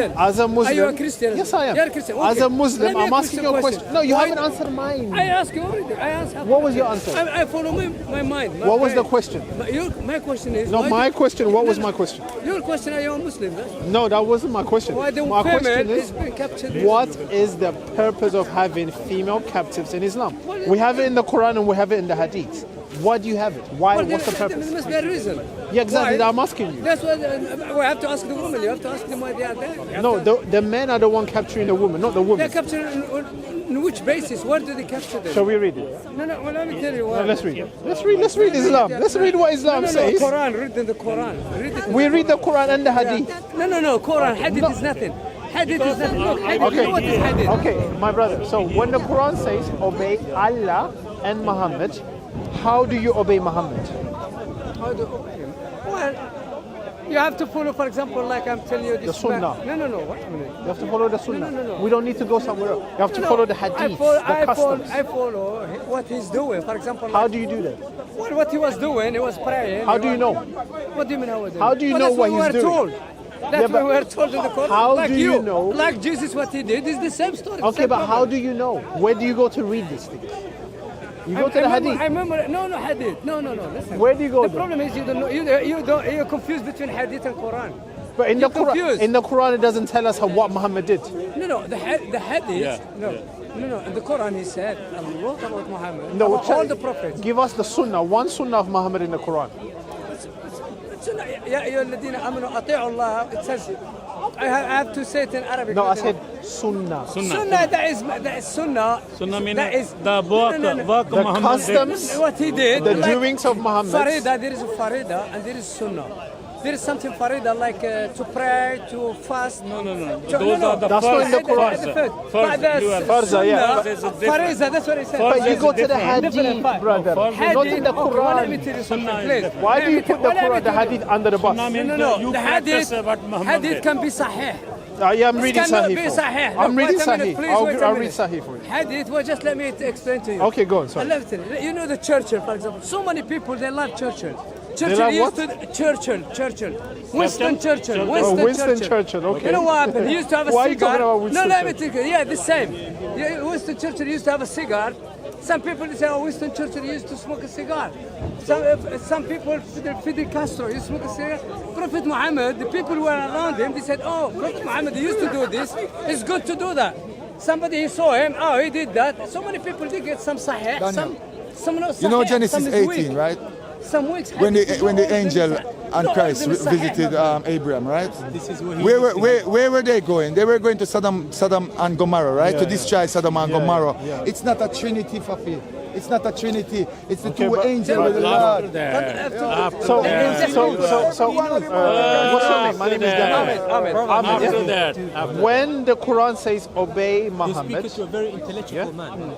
Christian? As a Muslim. Are you a Christian? Yes, I am. You're a Christian. As Okay. a Muslim, Let me I'm ask asking you you a a question. No, you Why- haven't answered mine. I ask you already. I answer. What was your answer? I follow my mind. What was the question? My question is. No, why my do- question. What was my question? Your question, are you a Muslim? No, that wasn't my question. Why the My question women is, is being captured? what is the purpose of having female captives in Islam? We have it in the Quran and we have it in the Hadith. Why do you have it? Why? Well, What's the there purpose? must be a reason. Yeah, exactly. Why? I'm asking you. That's what we have to ask the woman. You have to ask them why they are there. No, the men are the one capturing the woman, not the They're woman. captured on which basis? Where do they capture them? Shall we read it? No, well, let me tell you No, why. let's read it. Let's read Islam. Let's read what Islam No, says. Quran. Read in the Quran. Read it. We read the Quran and the Hadith. No. Quran. Hadith is nothing. Hadith is nothing. Look, Hadith. Okay. You know what is Hadith? Okay, my brother. So when the Quran says obey Allah and Muhammad, how do you obey Muhammad? How do obey him? Well, you have to follow, for example, like I'm telling you, this The Sunnah. No. Wait a minute. You have to follow the Sunnah. No. We don't need to go somewhere else. You have to follow the Hadith, the customs. I follow what he's doing. For example, How do you do that? well, what he was doing, he was praying. How do you know? What do you mean how was How do you know what he's that's doing? what we were told. That's Yeah, but what we were told in the Quran. how like do you know? Like Jesus, what he did is the same story. Okay, same but how problem. do you know? Where do you go to read these things? You go to the I Hadith. remember. No, Hadith. No. Listen. Where do you go The then? problem is you don't know. You're confused between Hadith and Quran. But in the You're Quran, confused. in the Quran, it doesn't tell us what Muhammad did. No. The Hadith. No. In the Quran, he said a lot about Muhammad. No, about all the prophets. Give us the Sunnah, one Sunnah of Muhammad in the Quran. يا أيها الذين آمنوا أطيعوا الله. It says, I have to say it in Arabic. No, I said Sunnah. Sunnah. That is Sunnah. Sunnah means that is the work The Muhammad customs, what he did. the like doings of Muhammad. Farida, there is a Farida and there is Sunnah. There is something Farida like to pray, to fast. No. To- Those are the That's not in the Quran. But the Farza, yeah. Farida, that's what he said. But you go to the different. Hadith, brother. Farza Not in the Okay, let me Quran. tell you something, Sunnah is please. different. Why do you put the Well, let me Quran, the tell you- Hadith under the bus? Sunnah means No. you The practice Hadith, what Muhammad Hadith did. can be Sahih. Yeah, I'm This reading cannot be Sahih. Sahih. I'm Look, reading wait a minute, Sahih. please, wait a I'll read minute. Sahih for you. Hadith, well, just let me explain to you. Okay, go on, sorry. I love it. You know the Churchill, for example. So many people, they love Churchill. Churchill love used what? to Churchill. Winston Churchill. Winston Churchill, okay. You know what happened? He used to have a Why are you cigar. talking about Winston Let me Churchill? think. Yeah, the same. Yeah, Winston Churchill used to have a cigar. Some people say, oh, Winston Churchill used to smoke a cigar. Some people, Fidel Castro used to smoke a cigar. Prophet Muhammad, the people who were around him, they said, oh, Prophet Muhammad used to do this. It's good to do that. Somebody, he saw him, oh, he did that. So many people did get some sahih, some not sahih. You know Genesis some is 18, weak. right? Some weeks When the angel and Christ visited Abraham, right? Where were they going? They were going to Sodom and Gomorrah, right? To destroy Sodom and Gomorrah. yeah. It's not a trinity, Fafi. It's not a trinity. It's the Okay, two but- angels but with the After Lord. that, So, that. what's your name? My name is Daniel. Ahmed. After that, When the Quran says obey Muhammad, to a very intellectual man.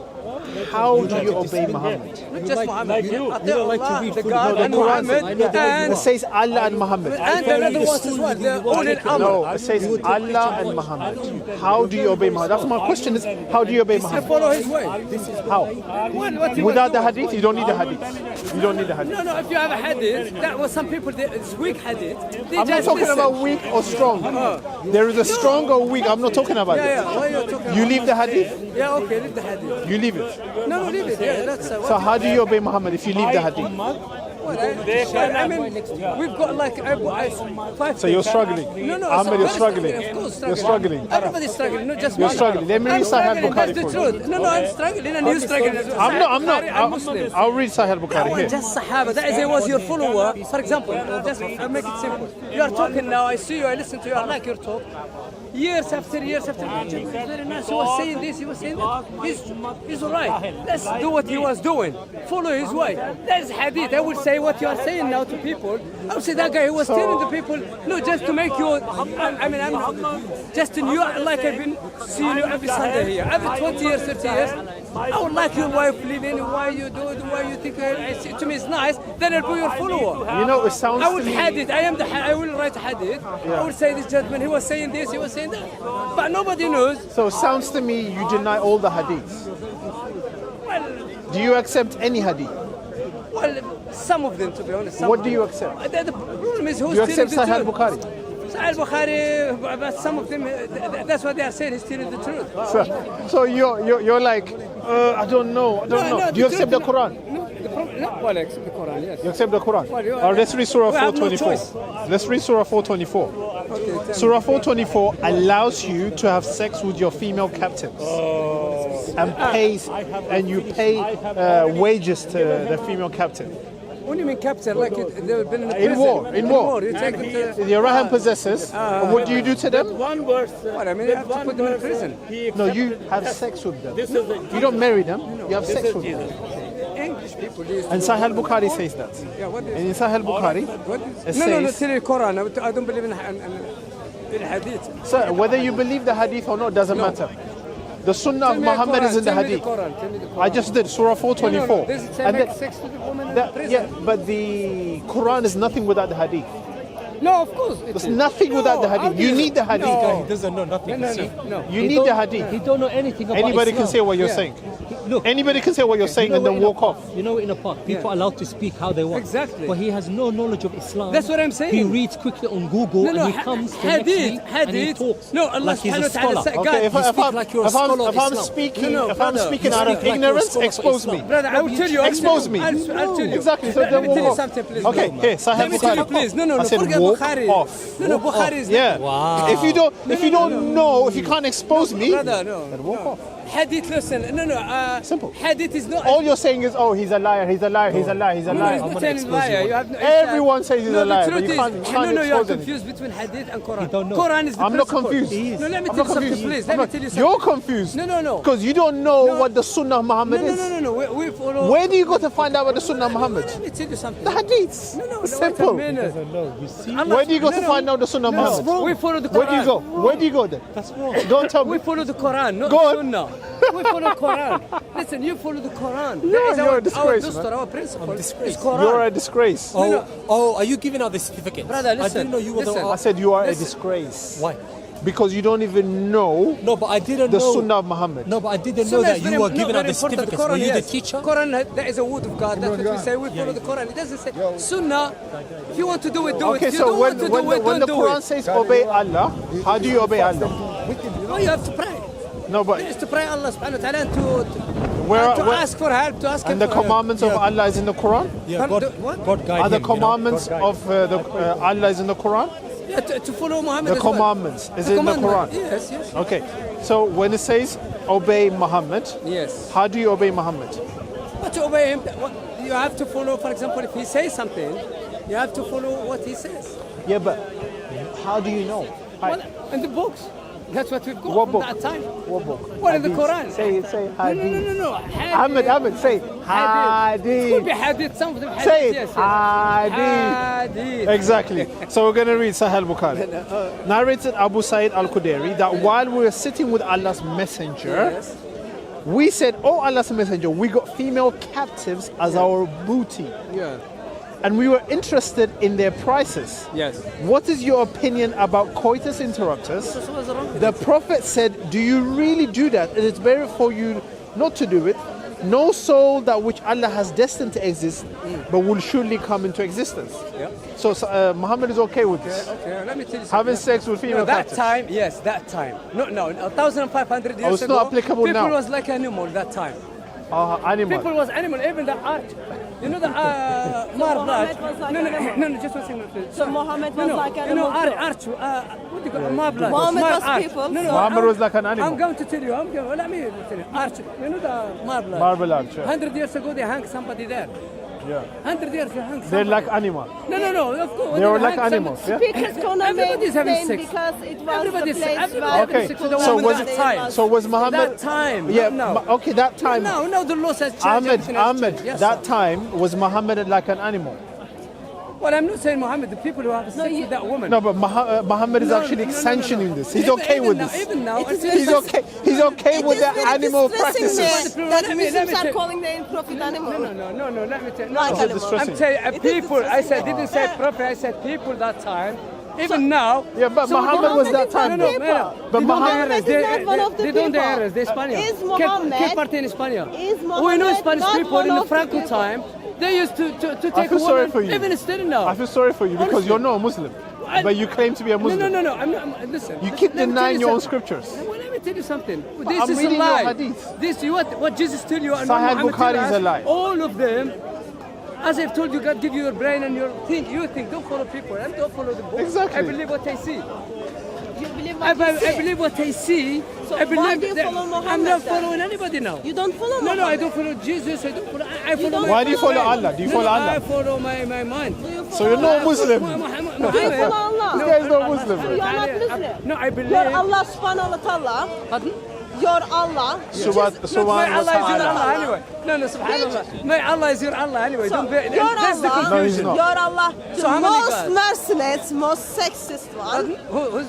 how do you obey Muhammad? Not just Muhammad. you Ati'u don't like to Allah, read the full God, Bible. and The Quran Muhammad, It and says Allah and Muhammad. another one says what? The Ulil Amr. No, it says Allah and Muhammad. How do you obey Muhammad? That's my question is, how do you obey I Muhammad? follow his way. How? What he was Without the doing. hadith? You don't need the hadith. You don't need the hadith. No, if you have a hadith, that was some people, it's weak hadith. They I'm not just talking listen. about weak or strong. There is a strong or weak. I'm not talking about Yeah, it. what are you talking You about? leave the hadith. Yeah, okay, leave the hadith. You leave it. No, leave it. Yeah, that's So how do you obey Muhammad if you leave the hadith? I mean, we've got like five. So you're struggling. No, Ahmed, you're somebody's struggling. Of course, You're struggling. Everybody's struggling, not just You're one. struggling. Let me read I'm Sahih struggling, Bukhari that's the for you. truth. No, I'm struggling and you're struggling as well. I'm not. I'm Muslim. I'll read Sahih Bukhari No, here. just Sahaba. That is, it was your follower. For example, just I'll make it simple. You are talking now. I see you. I listen to you. I like your talk. Years after years after years. Very nice. He was saying this. He was saying that. He's all right. Let's do what he was doing. Follow his way. That's hadith. I would say what you are saying now to people. I would say that guy who was telling the people, no, just to make you. I'm just in you. Like I've been seeing you every Sunday here. Every 20 years, 30 years. I would like your wife living. Why you do it? Why you think to me it's nice? Then I'll be your follower. You know, it sounds I to would me. hadith. I will write hadith. I would say this gentleman. He was saying this. He was saying that. But nobody knows. So it sounds to me you deny all the hadiths. Do you accept any hadith? Well, some of them, to be honest. What do you accept? The problem is who's Do you telling accept the Sahih truth. Bukhari? Sahih Bukhari, but some of them, that's what they are saying. He's telling the truth. So you're like, I don't know. No, Do you accept the Quran? Well, I accept the Quran, yes. You accept the Quran? Well, Let's read Surah we have no 424. choice. Let's read Surah 424. Okay, Surah 424 allows you to have sex with your female captives. And you pay wages to the female captive. What do you mean capture? Like they've been in a prison. In war. You take them to... Your right hand possesses. What do you do to them? One verse. What, I mean, you have to put them in prison. No, you have sex with them. This is the You don't marry them. You have sex with them. English people used to... And Sahih Bukhari says that. Yeah, what is... And in Sahih Bukhari, it No, says... tell you Quran. I don't believe in hadith. Sir, whether you believe the hadith or not doesn't matter. The Sunnah of Muhammad is in the hadith. Tell me the Quran. I just did Surah 424. This is And make then- sex with the woman in prison. yeah, but the Quran is nothing without the hadith. No, of course. There's nothing without the hadith. You need the hadith. He doesn't know nothing. No, you see. no. You need the hadith. He don't know anything about Anybody Islam. can say what you're Yeah. saying. Look, Anybody can say what you're saying and then walk off. You know, in a park, people are allowed to speak how they want. Exactly. But he has no knowledge of Islam. That's what I'm saying. He reads quickly on Google and he comes the next week and he talks No, Allah like he's a subhanahu wa ta'ala scholar. said, Okay, God, if you speak like you're a scholar of Islam. speaking, No, if I'm brother, speaking you out of speak like you're a ignorance, scholar of expose me. Islam. Brother, I will tell you. Expose me. I'll tell you. Exactly. So Let then me tell you walk something, please. off. Okay, here, Sahih Let me tell you, Bukhari. please. No, I said forget walk Bukhari. off. No, Bukhari is Yeah. Wow. If you don't know, if you can't expose me, Brother, no. then walk off. Hadith, listen. No. Simple. Hadith is not... All you're saying is, oh, he's a liar, he's a liar, he's a liar, he's a No, liar. he's not gonna saying expose liar. you. You have no... Everyone says he's a liar, the but truth you can't is... expose No, you are him. confused between Hadith and Quran. don't know. Quran is the I'm not principle. confused. No, let me I'm tell not you something, confused. please. Let me tell you something. You're confused. No. Because you don't know what the Sunnah of Muhammad is. No. We follow... Where do you go to find out what the Sunnah of Muhammad? Let me tell you something. The hadiths. No, Simple. wait a minute. You see? Allah- Where do you go to No. find out the Sunnah of Muhammad? No, we follow the Quran. Where do you go? Where do you go then? That's wrong. Don't tell me. We follow the Quran, not Go the on. Sunnah. We follow Quran. Listen, you follow the Quran. No, That is you're a our disgrace, dustur, man. our principle. I'm disgraced. It's Quran. You're a disgrace. Oh, are you giving out the certificates? Brother, I listen, didn't know you were listen. I the... said you are a Listen. disgrace. Why? Because you don't even know No, but I didn't the know. Sunnah of Muhammad. No, but I didn't know Sunnah that is you very- were no, giving out very the important. certificates. Were you yes. the teacher? Quran, that is a word of God. That's what we say. We follow the Quran. It doesn't say Sunnah. If you want to do it, do Okay, it. If you so don't want to do it, when don't the do Quran it. says obey Allah, how do you obey Allah? No, you have to pray. No, but It's to pray Allah subhanahu wa ta'ala and to where ask for help, to ask and him the for help. commandments of Allah is in the Quran? Yeah, What? God guide Are the him, you know. commandments God guide of Allah is in the Quran? Yeah, to follow Muhammad The as well. commandments is The in the commandment. Quran. Yes. Okay, so when it says obey Muhammad, Yes. how do you obey Muhammad? But to obey him, you have to follow, for example, if he says something, you have to follow what he says. Yeah, but how do you know? Well, in the books. That's what we've got What from book? that time. What book? Well, in the Hadith. Quran. Say hadith. No. Ahmed, say It could be hadith. hadith, some of them hadith, Say it. yes. Hadith. Exactly. So we're going to read Sahih Bukhari. Narrated Abu Sa'id al-Khudri that while we were sitting with Allah's messenger, Yes. we said, oh Allah's messenger, we got female captives as our booty. Yeah. And we were interested in their prices. Yes. What is your opinion about coitus interruptus? So what's wrong with The Prophet said, do you really do that? It is better for you not to do it. No soul that which Allah has destined to exist, but will surely come into existence. Yeah. So Muhammad is okay with this. Okay, let me tell you something. Having sex with female that captives. time, yes, that time. No, 1,500 years it's ago, not applicable people now. was like animal that time. Animal. People was animal, even the arch. You know the marble arch? Muhammad was like No, animal. just one second. Please. So Muhammad was like You know, animal too. arch, what do you call marble arch? Muhammad Small was arch. people. No, Muhammad was like an animal. I'm going to tell you. Let me tell you. Arch. You know the marble arch? Marble arch, yeah. 100 years ago, they hung somebody there. Yeah. 100 years they hung somebody. They're like animals. No, of course. They were hung like somebody- animals, yeah? Because Kona made Everybody's having them sex. because it was Everybody's the place everybody where having Okay, sex with a so woman was that it- time. So was Muhammad... That time, Yeah, not now. okay, that time... No, the law says change. everything has Ahmed, changed. Yes, that sir. time was Muhammad like an animal. Well, I'm not saying Muhammad, the people who have sex with that woman. No, but Muhammad is No, actually no. sanctioning this. He's Even- okay even with now- this. Even now, He's okay. He's okay with the animal practices. Let That me Muslims are tell- calling the prophet animal. No, let me tell you. Like No, animals. distressing. I'm telling you, It is people, I said, distressing. didn't say prophet, I said people that time. Even now. Yeah, but So Muhammad was that Muhammad time. is though. not But They don't Muhammad errors. is not one of the They don't people. errors. They Spanish. Is Muhammad- ¿Qué parte en España? Is We know Muhammad Spanish not people one in the of the Franco people? time. They used to take I feel a sorry woman, for you. even still now. I feel sorry for you because Honestly. you're not a Muslim, but you claim to be a Muslim. No. I'm listen. You listen, keep let me tell denying you your own something. scriptures. Well, let me tell you something. I'm This is a reading your lie. hadith. This what Jesus tell you and Sahih what Muhammad Bukhari tell is us, a lie. all of them. As I've told you, God give you your brain and your think. You think. Don't follow people and don't follow the book. Exactly. I believe what I see. You believe I, what you see? I believe what I see. So I believe why do you that follow Muhammad I'm not then? following anybody now. You don't follow No, Muhammad. I don't follow Jesus. I don't follow. I follow. don't my Why do you follow brain. Allah? Do you No, follow Allah? I follow my mind. Do you So you're not a Muslim. Muhammad. Do you follow Allah? This guy's not Muslim. You are not Muslim. No, I believe. You're Allah subhanahu wa ta'ala. Pardon? You're Allah. My Allah is your Subhanallah. Allah anyway. No, subhanallah. My Allah is your Allah anyway. So, Don't be, you're that's the Allah. No, he's confusion. not. You're Allah. The So how many most gods? merciless, most sexist one.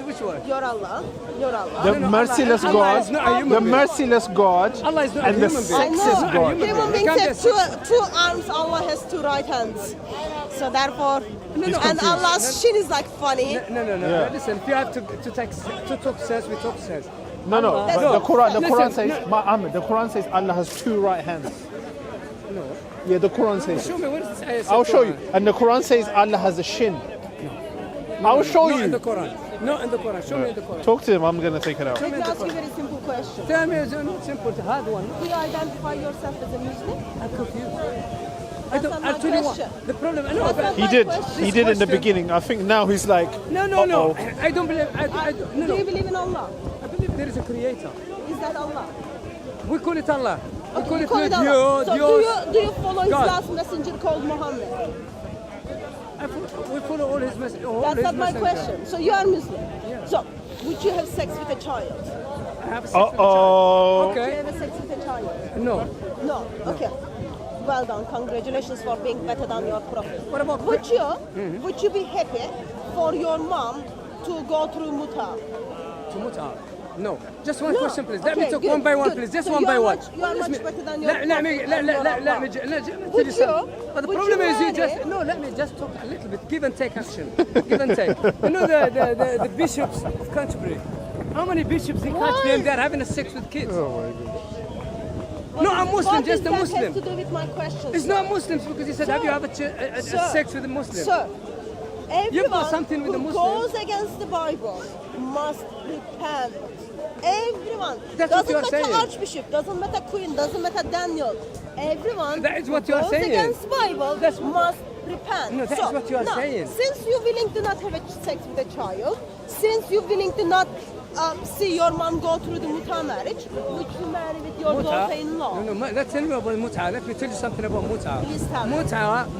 Which one? You're Allah. You're Allah. The merciless Allah is God, not a human the being. merciless God, Allah is not a and the human being. I sexist know. God. Human beings Can't have be two arms. Allah has two right hands. So therefore, and confused. Allah's chin is like funny. No. Yeah. Listen, if you have to talk sense, we talk sense. No, Allah- but No. the Quran Listen, says, Muhammad, the Quran says Allah has two right hands. No. Yeah, the Quran says. Show me what is this ayah I'll said show Quran. you. And the Quran says Allah has a shin. I'll show Not in the you. Quran. Not in the Quran. Show me in the Quran. Talk to him. I'm gonna take it out. Let me ask you a very simple question. Tell me it's not simple. It's a hard one. Do you identify yourself as a Muslim? I'm confused. That's not my I'll tell you what. question. The problem. That's No, not He my did. question. He did in the question- beginning. I think now he's like. no. Uh-oh. I don't believe. I don't, no. Do you believe in Allah? I believe there is a creator. Is that Allah? We call it Allah. We Okay, call you it call it Allah. Dios. So Dios. do you follow his God. last messenger called Muhammad? We follow all his messages. That's not my question. So you are Muslim. So would you have sex with a child? I have sex with a child. Uh-oh. Would you Okay. have sex with a child? No. No. Okay. Well done. Congratulations for being better than your prophet. What about Would you be happy for your mom to go through muta? to muta? No. Just one No. question, please. Let me Okay, talk good, one by one, good. please. Just So one you by are one. much- you are much better than your Let me prophet and your Allah. tell Would you you- something. But the would problem you is you marry? just no. Let me just talk a little bit. Give and take action. Give and take. You know the bishops of Canterbury. How many bishops in Canterbury they're having sex with kids? No, I'm Muslim. What Just a does that Muslim. have to do with my question? It's sir? not Muslims because he said, "Have you have Sir. sex with a Muslim?" Sir, everyone something with who the Muslims. goes against the Bible must repent. Everyone. That's what doesn't you are matter saying. Archbishop, doesn't matter Queen, doesn't matter Daniel. Everyone That is what who you are goes saying. against Bible That's- must repent. No, that is what you are now, saying. Since you're willing to not have sex with a child, since you're willing to not see your mom go through the muta marriage, would you marry with your daughter-in-law? No, let's tell me about muta. Let me tell you something about muta. Please tell me.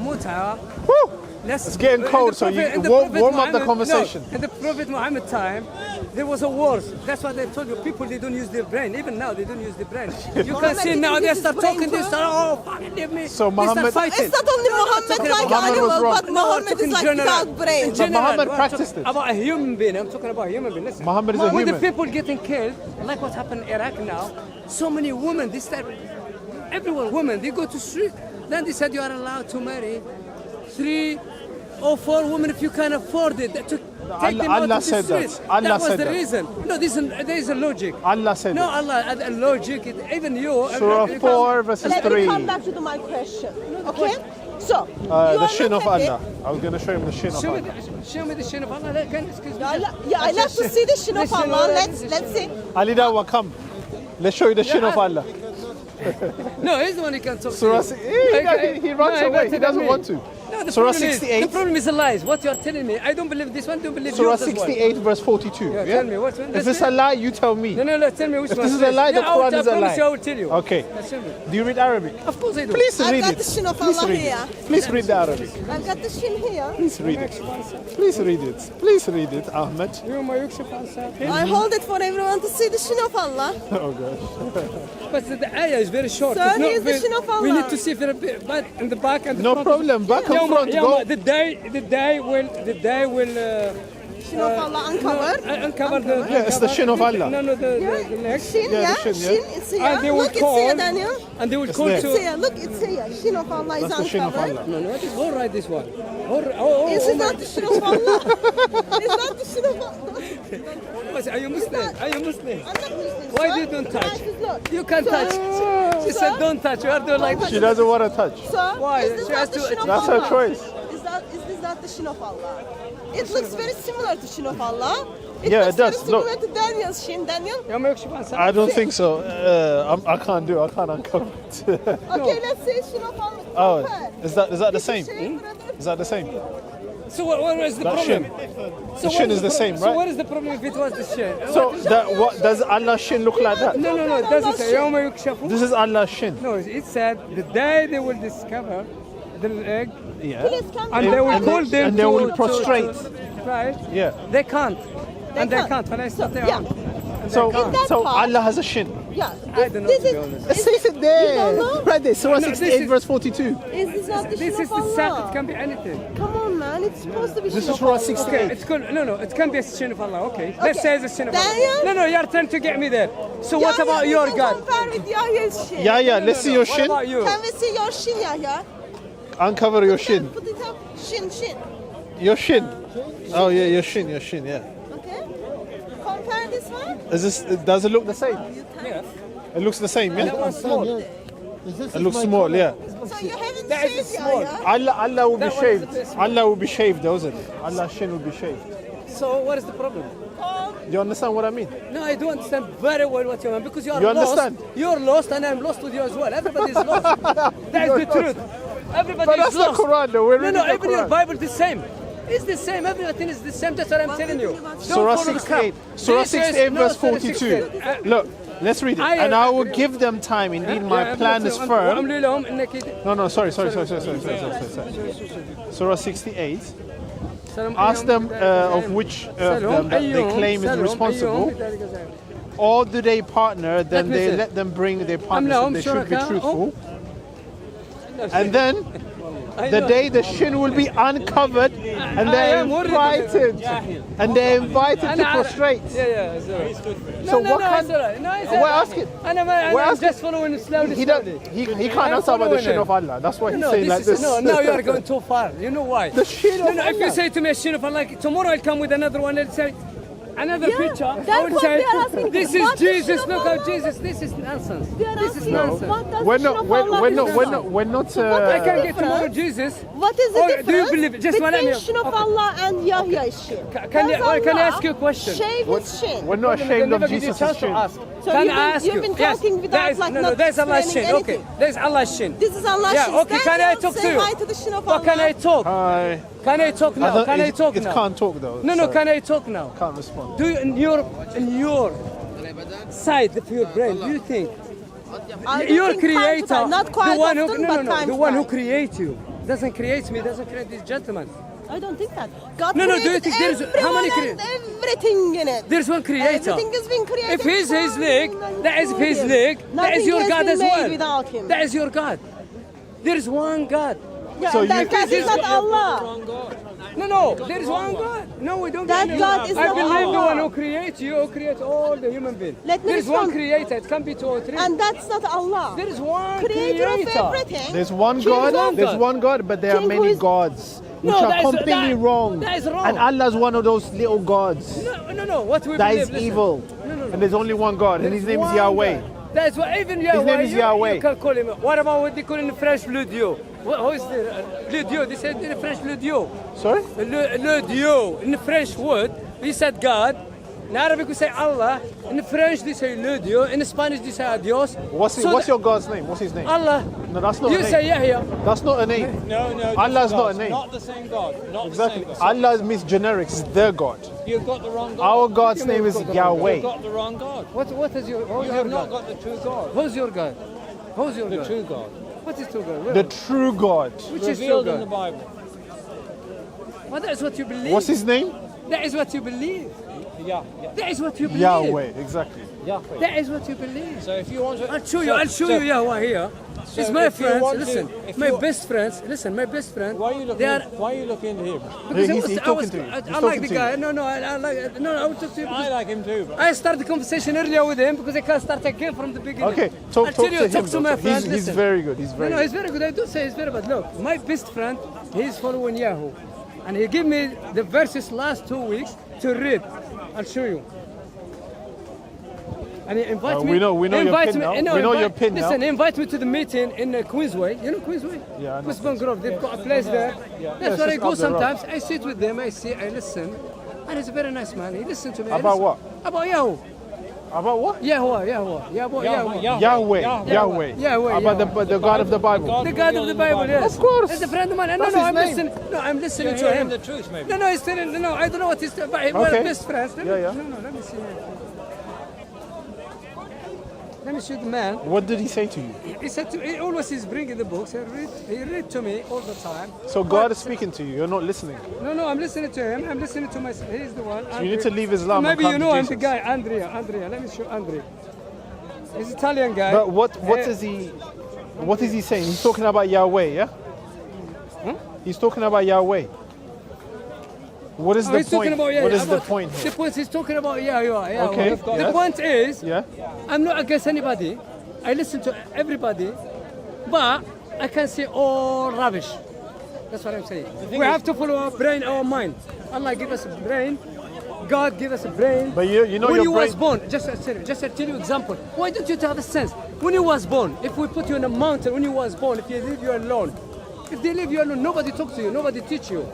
Muta. Woo! Let's, It's getting cold, so you in the warm Prophet up the Muhammad- conversation. No, in the Prophet Muhammad time, there was a war. That's why they told you people they don't use their brain. Even now they don't use their brain. You can Muhammad see didn't now use they his start brain talking. They too? start fucking leave me. So They Muhammad- start fighting. It's not only Muhammad talking like about Muhammad was animal, wrong. but Muhammad talking is like general. without brain. In general, Muhammad we're practiced talking it. about a human being. I'm talking about a human being. Listen. Muhammad is a With human. the people getting killed, like what happened in Iraq now, so many women, this time, everyone, women, they go to street. Then they said you are allowed to marry 3 or 4 women if you can afford it. To take them out Allah of the said that. street. Allah That was said the that. reason. No, there is a logic. Allah said No, that. Allah, a logic. Even you. Surah 4 verses Let me 3. come back to my question. Okay? So, you The are shin not of happy. Allah. I was going to show him the shin of Show me, Allah. show me the shin of Allah. Excuse me. Yeah, I love to see the shin of Listen, Allah. this Let's see. Ali Dawa, come. Let's show you the shin of Allah. No, he's the one who can talk Surah to you. 6. He runs No, away. better He doesn't than want me. to. No, the Surah problem is- 68. The problem is the lies. What you are telling me, I don't believe this one. Don't believe Surah yours as well. 68 verse 42. Yeah, Yeah? tell me, what's one? If Let's it's see. a lie, you tell me. No, tell me which If one. this is a lie, the Yeah, I will- Quran is a I promise lie. you, I will tell you. Okay. Let's show me. Do you read Arabic? Of course I do. Please I've read got it. the shin of Please Allah read here. it. Please read the Arabic. I've got the shin here. Please read it. Please read it. Please read it, Ahmed. يوم يكشف عن ساقه. I hold it for everyone to see the shin of Allah. Oh gosh. But the ayah is very short. Sir, It's not here's the very- shin of We Allah. need to see for a bit, but in the back and the No front. problem. Back and front. Go. The day will shin of Allah uncovered. Uncover the. Yeah, it's the shin of Allah. No, the leg. Shin, Yeah, yeah, the shin, yeah. shin, it's here. And they will Look, it's here, call. Daniel. And they will It's call there. It's to. here, look, it's here. Shin of Allah is That's the shin of uncovered. Allah. No, it is all right. This one. This is not the shin of Allah. It's not the shin of Allah. Are you Muslim? Are you Muslim? I'm not Muslim. Why sir. do you don't touch? Right, it's not. You can Sir, touch. She sir, said don't touch. You are doing like. She doesn't want to touch. Sir, Why? is this She not has the to- shin of That's her Allah? choice. Is this not the shin of Allah? It looks very similar to shin of Allah. Yeah, looks it does. Very similar Look. to Daniel's shin. Daniel. Ya ama yok şu ben sana. I don't think so. I can't do it. I can't uncover it. Okay, let's say shin of Allah. Oh, Compare. is that the It's same? shame, brother. Is that the same? So what is the That problem? shin. So The shin what is the same, So right? what is the problem if it was the shin? So that what does Allah's shin look like that? No, it doesn't say. يوم يكشفوا. This is Allah's shin. No, it said the day they will discover the egg, Yeah. Please come and they will And call they- them and they to- will to- prostrate. Right? Yeah. They can't. And they can't. can't. And I So, start yeah. So In that so part- Allah has a shin. Yeah. I don't know, This to be is, honest. It says it there. You don't know? Right there. Surah No, this 68 is- verse 42. is this not the This shin is of the set. Allah? It can be anything. Come on, man. It's supposed to be This shin is of Surah Allah. 68. Okay, it's called, no, it can be a shin of Allah. Okay, let's Okay. say it's a shin of Daniel? Allah. No, you're trying to get me there. So what Yahya, about we your can God? Compare with Yahya's shin. Yeah, let's see your What shin. about you? Can we see your shin, Yahya? Uncover your shin. Put it up. Shin. Your shin. Oh yeah, your shin, yeah. Okay. Compare this one. Is this? Does it look the same? Yes. It looks the same, That yeah. one's small. It looks small, yeah. So you haven't That is shaved, small. Yahya. Allah will be That one is a shaved. bit small. Allah will be shaved, doesn't it? Allah's shin will be shaved. So what is the problem? Do you understand what I mean? No, I do understand very well what you mean because you are You lost. understand? You're lost and I'm lost with you as well. Everybody is lost. That is the truth. Everybody But is that's the lost. Quran, though. We're No, reading the even your Quran. Bible the same. It's the same. Everything is the same. That's what I'm telling you. Don't Surah follow the 68. crap. Surah This is- 68 no, verse Surah 42. 68. Look, let's read it. And I will give them time. Indeed, my plan is firm. وأملي لهم إنك No, sorry. Surah 68. Ask them of which of them that they claim is responsible. Or do they partner, then me they see. let them bring their partners if they should be truthful. And then the day the shin will be uncovered and they're invited. And they're invited to prostrate. Yeah. So what kind? We're asking. We're I'm asking. just following slowly. He can't answer about the shin of Allah. That's why he's saying like this. No, now you are going too far. You know why? The shin of If you Allah. say to me a shin of Allah, like, tomorrow I'll come with another one and say another Yeah, picture. I that's will what say, they are asking. this is What is Jesus. shin of Look how Allah? Jesus. This is nonsense. They are This is asking, nonsense. what does We're shin not. of We're Allah not. mean? We're not. I can get difference? tomorrow Jesus. What is the Or difference do you believe- just one between minute. shin of Okay. Allah and Yahya's shin? Can Does I Allah ask you a question? Shave his shin. We're not ashamed of Jesus' shin. So Can you've I been- ask you've you? been Yes, talking without, that is, like, no, not there's Allah's shin. explaining Okay, anything. there's Allah's shin. This is Allah's Yeah, shin. okay, can I Daniel, talk to say you? hi to the shin of But can I Allah. talk? Hi. Can I talk now? Can I talk It now? can't talk though. No, Sorry. can I talk now? Can't respond. Do you, in your side of your brain, do you think I don't your think time to creator, time, not quite the one who often, no, but no, time the to one who time. creates you, doesn't create me, doesn't create this gentleman. I don't think that. God No, do you created think there's how many everyone and everything in it. There's one creator. Everything has been created. If he's his for leg, him and that is for his him. leg, that is Nothing your has God been as made well. without him. That is your God. There is one God. Yeah, So and that you- God is not Allah. No, there is one God. No, we don't That believe God is I not believe the Allah. one who creates you, who creates all the human beings. Let me There is one respond. creator. It can be two or three. And that's not Allah. There is one Creator of creator. everything. There's one King God. is one There's God. one God, but there are King who many is- gods, which No, are that is- completely that- wrong. that is wrong. And Allah's one of those little gods No. What we that believe, is listen. evil. No. And there's only one God, and There His is name is one Yahweh. God. That's why even Yahweh. name is you, Yahweh. You can call him. What about what they call in French le Dieu? Who is the le Dieu? They said in French le Dieu. Sorry? Le Dieu. In the French word, we said God. In Arabic we say Allah. In French they say le Dieu. In Spanish they say adios. What's your God's name? What's His name? Allah. No, that's not You a name. say Yahya. That's not a name. No, Allah's different not a gods. name. Not the same God. Not Exactly. the same God. Allah means generic. It's their God. You've got the wrong God. Our God's name is Yahweh. You've got the wrong God. What is your? Who's You your have not God? got the true God. Who's your God? Who's your The God? true God. What is true God? The true God. Which is true Revealed in the God? Bible. Well, that is what you believe. What's His name? That is what you believe. Yeah. That is what you believe. Yahweh. Exactly. Yahweh. That is what you believe. So if you want to, I'll show you Yahweh here. It's my if you friends. want to- Listen, if my you- best friends. Listen, my best friend. why are you looking? They are Why are you looking into him? because He's talking to you. I He's like talking the to you. guy. No, I like. No, I will talk to you. I Because like him too. But I started the conversation earlier with him because I can't start again from the beginning. Okay, I'll talk tell to you, him. talk to my though. friend. He's listen. very good. He's very No, good. he's very good. I don't say he's very bad. Look, my best friend, he's following Yahoo. And he gave me the verses last 2 weeks to read. I'll show you. And he invites me. we know your invites pin me- now. no, We know invite- your pin now. Listen, he invites me to the meeting in Queensway. You know Queensway? Yeah, I know Westbourne Grove. They've got a place there. Yeah, That's it's where I just go up the road. sometimes. I sit with them. I listen. And he's a very nice man. He listens to me. I About listen- what? About Yahoo. About what? Yahweh. Yahweh. Yahweh, About the God of the Bible. The God of the Bible, yes. Of course. He's a friend of mine. No, That's no, his I'm name. listening. No, I'm listening you're to hearing him. the truth, maybe. No, he's telling. No, I don't know what he's. But we're Okay. best friends. Let me, Yeah. No, let me see. Let me show the man. What did he say to you? He said to. He always is bringing the books. He read to me all the time. So God is speaking to you. You're not listening. No, I'm listening to him. I'm listening to myself. He's the one. So you need to leave Islam. and Maybe come you to know I'm the Jesus. guy, Andrea. Let me show Andrea. He's an Italian guy. But what Eh, is he? What is he saying? He's talking about Yahweh, yeah? He's talking about Yahweh. What is the he's talking point? about, yeah, What is the about- point The here? point he's talking about, yeah. Okay, The yes. point is, Yeah. I'm not against anybody. I listen to everybody, but I can say all rubbish. That's what I'm saying. We have to follow our brain, our mind. Allah give us a brain. God give us a brain. But you know when your you was brain. born, just to tell you example. Why don't you have a sense? When you was born, if we put you in a mountain, when you was born, if you leave you alone, if they leave you alone, nobody talk to you, nobody teach you.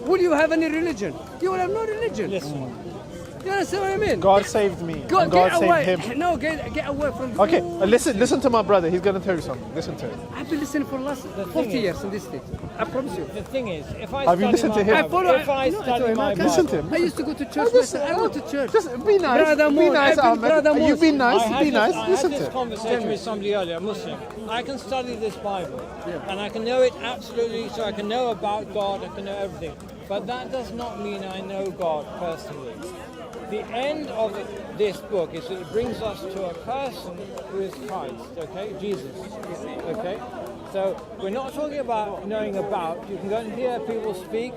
Will you have any religion? You will have no religion. You understand what I mean? God saved me. Go, and God get saved away. him. No, get away from. Okay, listen to my brother. He's gonna tell you something. Listen to him. I've been listening for the last 40 years in this state. I promise you. The thing is, if I Have you study listened my to him? Bible, I follow. if I no, I study told him, my I can't- Listen to him. I used to go to church myself. I go to church. Just be nice. Brother Be Moon, nice, I've been Brother Ahmed. You Moon. be nice. I Be had nice. this, Listen I to had this him. conversation with somebody earlier, a Muslim. I can study this Bible, and I can know it absolutely, so I can know about God, I can know everything. But that does not mean I know God personally. The end of this book is that it brings us to a person who is Christ, okay? Jesus, okay? So we're not talking about knowing about. You can go and hear people speak,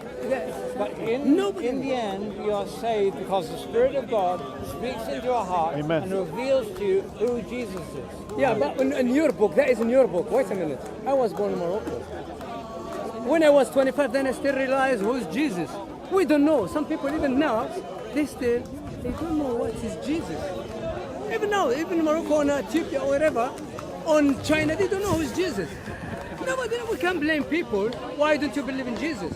but in the end, you are saved because the Spirit of God speaks into your heart Amen. and reveals to you who Jesus is. Yeah, but in your book, that is in your book. Wait a minute. I was born in Morocco. When I was 25, then I still realized who's Jesus. We don't know. Some people even now, they don't know what is Jesus. Even now, even in Morocco, or Ethiopia, or wherever, on China, they don't know who's Jesus. Nobody, we can't blame people. Why don't you believe in Jesus?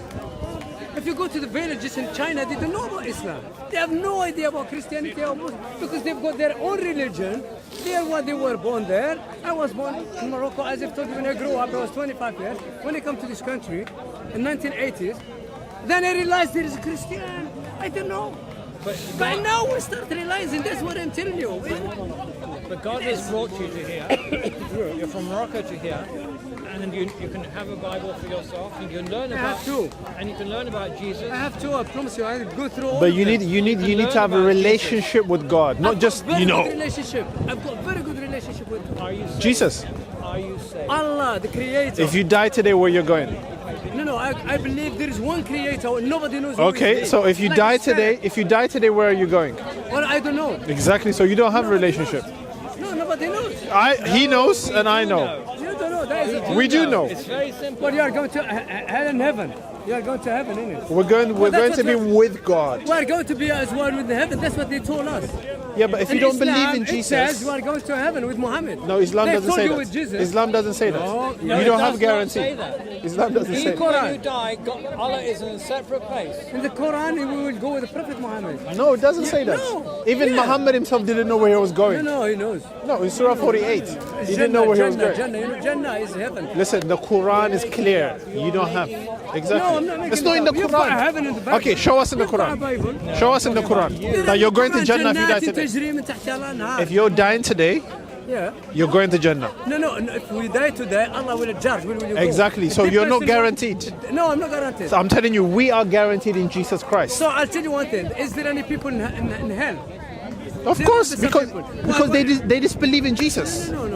If you go to the villages in China, they don't know about Islam. They have no idea about Christianity or Muslim because they've got their own religion. They are what they were born there. I was born in Morocco, as I've told you, when I grew up, I was 25 years. When I come to this country in 1980s, then I realized there is a Christian. I don't know. But now we start realizing, that's what I'm telling you. But God has brought you to here. You're from Morocco to here, and you can have a Bible for yourself, and you can learn about. have to. And you can learn about Jesus. I have to, I promise you, I go through all But of you them. need to have a about relationship with God, not I've just got very you know good relationship. I've got very good relationship with Are you saved? Jesus. Are you saved? Allah, the Creator. If you die today, where you're going? No, I believe there is one Creator. Nobody knows. Who Okay, is so if you Like die I said, today, where are you going? well, I don't know. Exactly. So you don't have a relationship. No, nobody knows. He knows and I know. You don't know. That is We do know. It's very simple. But you are going to hell and heaven. You are going to heaven, innit? We're going that's to be what with God. We are going to be as one with the heaven. That's what they told us. Yeah, but if you In don't Islam, believe in it says Jesus, you are going to heaven with Muhammad. no, Islam they doesn't told say you that. with Jesus. Islam doesn't say that. No, you it don't does have not guarantee. say that. Islam doesn't say Even that. when you die, Allah is in a separate place. In the Quran, we will go with the Prophet Muhammad. No, it doesn't say that. no. Even Yeah. Muhammad himself didn't know where he was going. No, he knows. No, in Surah 48, he didn't know where he was going. Jannah. You know, Jannah is heaven. Listen, the Quran is clear. You don't have. Exactly. No, I'm not making It's not in the it up. You've got heaven in the Quran. Bible. Okay, show us in the You've got a Quran. Bible. Show us in the Quran that you're going to Jannah if you die today. If you're dying today, Yeah. you're going to Jannah. No. If we die today, Allah will judge. Where will you go? Exactly. If So the you're not person- guaranteed. No, I'm not guaranteed. So I'm telling you, we are guaranteed in Jesus Christ. So I'll tell you one thing. Is there any people in hell? Of course, because they disbelieve in Jesus. No.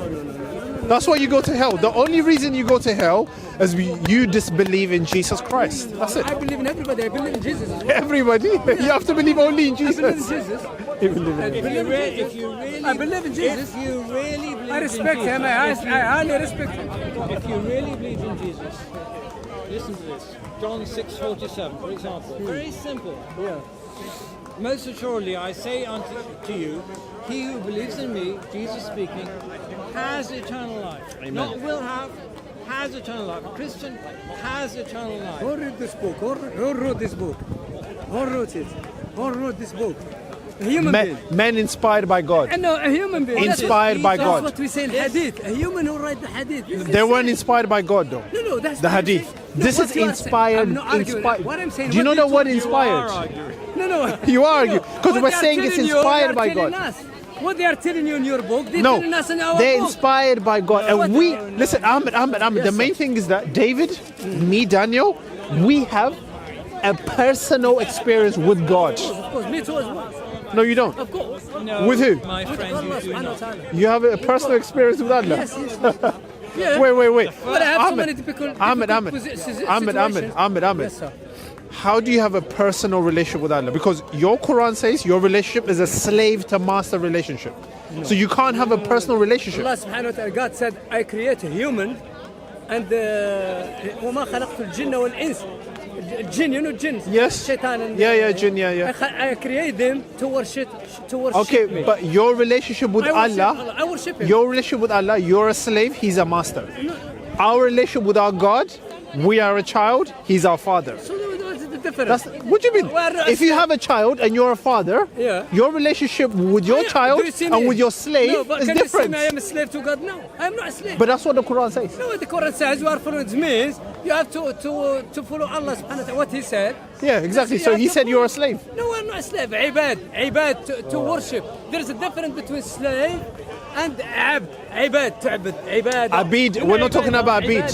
That's why you go to hell. The only reason you go to hell is you disbelieve in Jesus Christ. That's it. I believe in everybody. I believe in Jesus. Everybody, you have to believe only in Jesus. I believe in Jesus. You believe in I believe in Jesus. If you really believe I respect in him. Jesus, I highly respect him. if you really believe in Jesus, listen to this. John 6:47, for example. Very simple. Yeah. Most assuredly, I say to you, he who believes in me, Jesus speaking, has eternal life. Amen. Not will have, has eternal life. A Christian has eternal life. Who read this book? Who wrote this book? Who wrote it? Who wrote this book? A human being. Men inspired by God. No, a human being. Inspired by That's God. what we say in Hadith. A human who write the Hadith. They weren't inspired by God though. No, that's The what I'm Hadith. saying. This what is you are saying. inspired. I'm not arguing. What I'm saying. Do you know the word inspired? No. You argue because What we're they are saying it's telling you, inspired they by are telling God. us. What they are telling you in your book, they're No, telling us in our they're book. inspired by God. And what- we, listen, Ahmed, Yes, the main thing is that David, me, Daniel, we have a personal experience with God. Of course, me too as well. No, you don't. Of course. No, With who? my With friend, Allah you do subhanahu wa not. ta'ala. You have a personal experience with Allah. Yes. Yeah. Wait. But I have so Ahmed, many difficult Ahmed. situations. Yes, sir. How do you have a personal relationship with Allah? Because your Quran says your relationship is a slave to master relationship. So you can't have a personal relationship. Allah subhanahu wa ta'ala, God said, I create a human and وما خلقت الجن والإنس. Jinn, you know jinn? Yes. Shaitan and, Yeah, jinn, yeah. I create them to worship Okay, me. but your relationship with Allah, I worship him. your relationship with Allah, you're a slave, he's a master. Our relationship with our God, we are a child, he's our father. So what's the difference? What do you mean? If you have a child and you're a father, Yeah. your relationship with your child Do you see and me? with your slave No, but is can you different. say me I am a slave to God? No, I am not a slave. But that's what the Quran says. No, what the Quran says you are following means you have to follow Allah subhanahu wa ta'ala, what he said. Yeah, exactly. So he said you're a slave. No, we're not a slave. Ibad, to worship. There's a difference between slave and abd. Ibad, ta'bud, ibad. Abid, we're not talking about abid.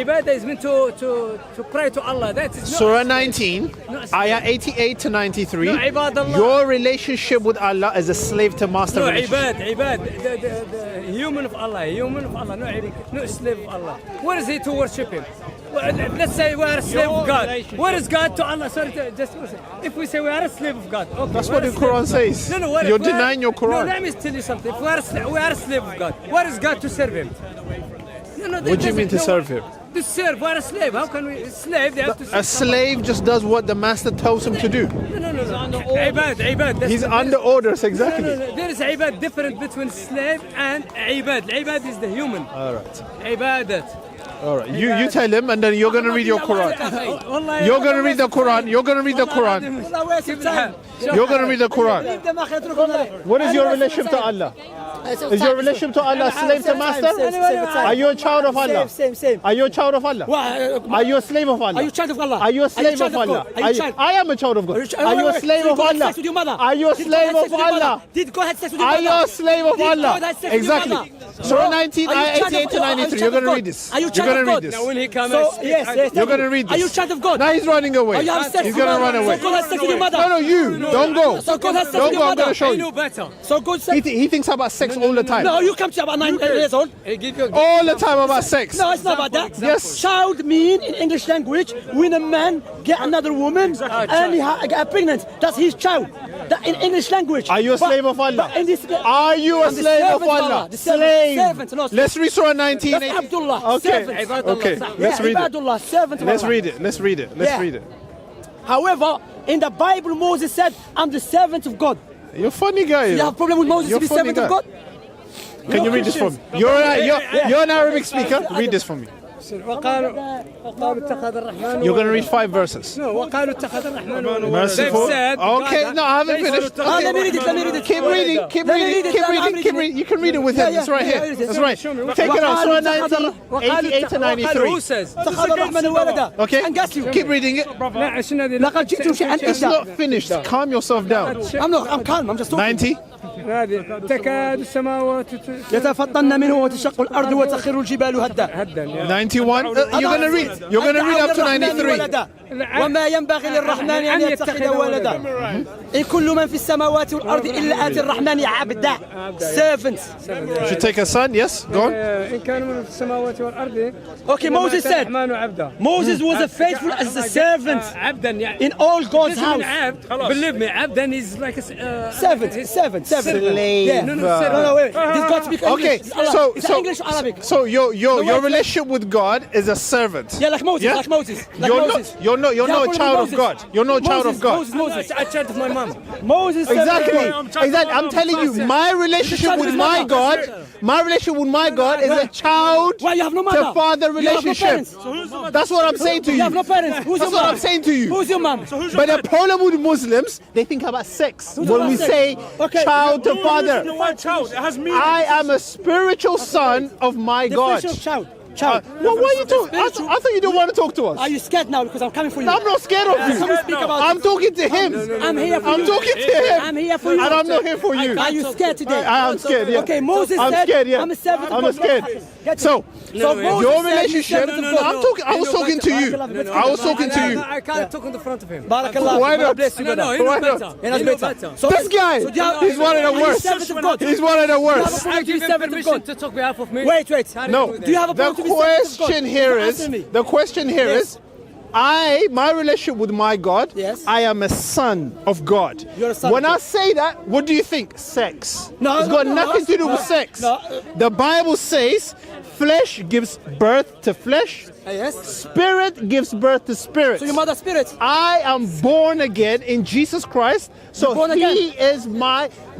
Ibadah is meant to pray to Allah. That is not Surah 19, No, it's- ayah 88 to 93. No, ibadallah. Your relationship with Allah is a slave to master No, relationship. ibad. The human of Allah, no slave of Allah. Where is he to worship him? Well, let's say we are a slave of God. Where is God to Allah? Sorry, just listen. If we say we are a slave of God, okay. That's we what are the a slave Quran of God. says. No, what You're if we are- denying your Quran. No, let me tell you something. If we are a slave of God, where is God to serve him? No, What do you mean to serve him? To serve, we're a slave. How can we? A slave, they have to serve. A slave just does what the master tells him to do. No. Ibad. He's under orders, exactly. No. There is ibad different between slave and ibad. Ibad is the human. All right. Ibadat. All right. You tell him and then you're going to read your Quran. You're going to read the Quran. You're going to read the Quran. You're going to read the Quran. What is your relationship to Allah? Is your relationship to Allah slave to master? Are you a child of Allah? Same. Are you a child of Allah? Are you a slave of Allah? Are you a child of Allah? Are you a slave of Allah? I am a child of God. Are you a slave of Allah? Are you a slave of Allah? Did go ahead sex with your Are you mother? a slave of Did go Allah? ahead sex with your Exactly. mother? Surah 19, Are you ayah child of 88 to God? Are you 93. child You're going of to God? read this. Are you You're child going of to read God? this. Now when he comes, So, yes. You're going to read Are you this. child of God? Now he's running away. Are you having sex He's with going to your run mother? away. So go have sex with your mother. No, you. Don't go. So go have sex Don't with your go. I'm going mother. to show I you. know better. So go sex. He thinks about sex all the time. No, you come to about 9 years old. He give you All the time about sex. No, it's not about that. Yes. Child mean in English language when a man get another woman and he get pregnant. That's his child. That in English language. Are you a slave of Allah? But in this, Are you a I'm the slave of servant of Allah? Allah. The servant, Slave. no, Let's read Surah 19. That's Abdullah. Okay. Servant. Okay. Let's read it. Ibadullah, servant of Let's Allah. read it. Let's read it. Let's Yeah. read it. However, in the Bible, Moses said, I'm the servant of God. You're a funny guy. You have a problem with Moses You're to be funny servant of guy. God? Can you read this for me? You're an Arabic speaker. Read this for me. وقالوا اتخذ الرحمن You're going to read 5 verses. No, وقالوا اتخذ الرحمن ولدا. Merciful. They've said, Okay, God, no, I haven't they finished. said, Okay. Let me read it. Keep reading. Keep reading. Keep reading. You can read it with him. It's right here. That's right. Take it out. Surah 19, 88 to 93. Who says? اتخذ الرحمن ولدا. Okay. And guess you. Keep reading it. لا شنو هذه؟ لقد جئتم شيئا It's إدا. not finished. Calm yourself down. I'm calm. I'm just talking. 90. هذه تكاد السماوات يتفطن منه وتشق الأرض وتخر الجبال هدا. هدا 91. You're going to read. You're going to read up to 93. وما ينبغي للرحمن أن يتخذ ولدا إن كل من في السماوات والأرض إلا آتي الرحمن عبدا servants. You should take a son, yes? Go on. إن كانوا من السماوات والأرض. Okay, Moses said Moses was a faithful as a servant in all God's house. Believe me, عبدا is like a servant. Slave. Yeah. No, wait. This God speak English. Okay, It's English or Arabic. So your relationship with God is a servant. Yeah, like Moses. Yeah? Like Moses. Like You're Moses. you're not a child of God. You're not a child of God. Moses. a child of my mom. Moses. Exactly. Exactly. I'm telling you, my relationship with my God is a child Why you have no mother? to father You have no relationship. parents. That's what I'm saying to You you. have no parents. Who's That's your what mom? I'm saying to you. Who's your mom? But the problem with Muslims, they think about sex when we sex? say Okay. child to father. Child. It has meaning. I am a spiritual son of my God. Definition of child. Well, why are you talking? I thought you didn't want to talk to us. Are you scared now because I'm coming for you? I'm not scared of Come you. speak about I'm it. talking to him. I'm here for I'm you. talking to him. I'm here for you. And I'm not here for you. Are you scared today? I am scared, yeah. Okay, Moses I'm said, scared, yeah. I'm a servant of I'm God. scared. So, Moses your said, relationship, he's servant of God. I was talking to you. I was talking to you. I can't talk in the front of him. Barakallah. Why not? Bless you, brother. Why not? He knows better. So This guy, he's one of the worst. servant of God. He's one of the You have a worst. problem to be servant of God. To talk behalf of me. Wait. No, Do you have a the problem to be servant of God? question here is, Answer me. the question here Yes. is, my relationship with my God, Yes. I am a son of God. You're a son When of I God. say that, what do you think? Sex. No, It's got nothing to do with sex. No. The Bible says flesh gives birth to flesh, Yes. spirit gives birth to spirit. So your mother spirit. I am born again in Jesus Christ. So born he again? is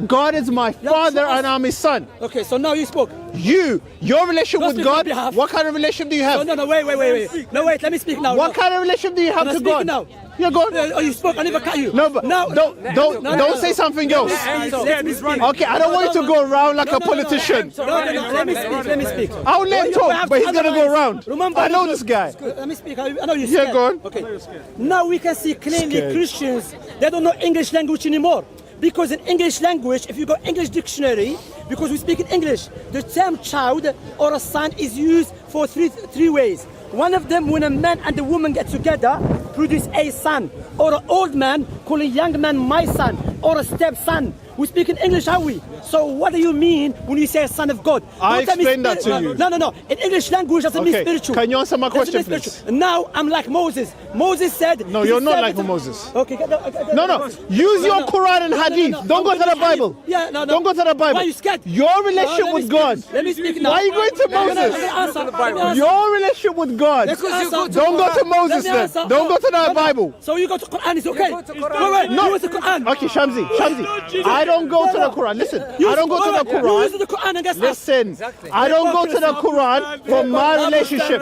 God is my father trust. and I'm his son. Okay, so now you spoke. Your relationship Don't with speak on God, behalf. what kind of relationship do you have? No, wait. No, wait, let me speak now. What kind of relationship do you have Am I to speaking God? now? You're going. Oh, you spoke. I never cut you. No, but no, don't say something else. Let me speak. Okay, I don't want you to go around like a politician. No, let me speak. I'll let him talk, but he's gonna go around. Remember, I know this guy. Let me speak. I know you're Yeah, scared. go on. Okay. Now we can see clearly Scared. Christians, they don't know English language anymore. Because in English language, if you go English dictionary, because we speak in English, the term child or a son is used for three ways. One of them, when a man and a woman get together, produce a son, or an old man call a young man my son, or a stepson. We speak in English, how we? So what do you mean when you say a son of God? I Don't tell me explained that to you. No. In English language, doesn't mean Okay, spiritual. can you answer my Doesn't question, mean please? spiritual. Now I'm like Moses. Moses said. No, he's you're a not servant like of- Moses. Okay. No. Use your Quran and No, Hadith. no. Don't go to the Bible. Yeah, no. Don't go to the Bible. Why are you scared? Your relationship No, let me with speak. God. Let me speak now. Why are you going to No, Moses? let me answer. Let me answer. Your relationship with God. Because you go to Don't go to Moses Let me then. answer. Don't go to the No, no. Bible. So you go to Quran, it's okay. go to Quran. Wait. No. You go to Quran. Okay, Shamsi. I don't go to the Quran. Listen, I don't go to the You Quran. use the Quran against us. Listen, I don't go to the Quran for my relationship.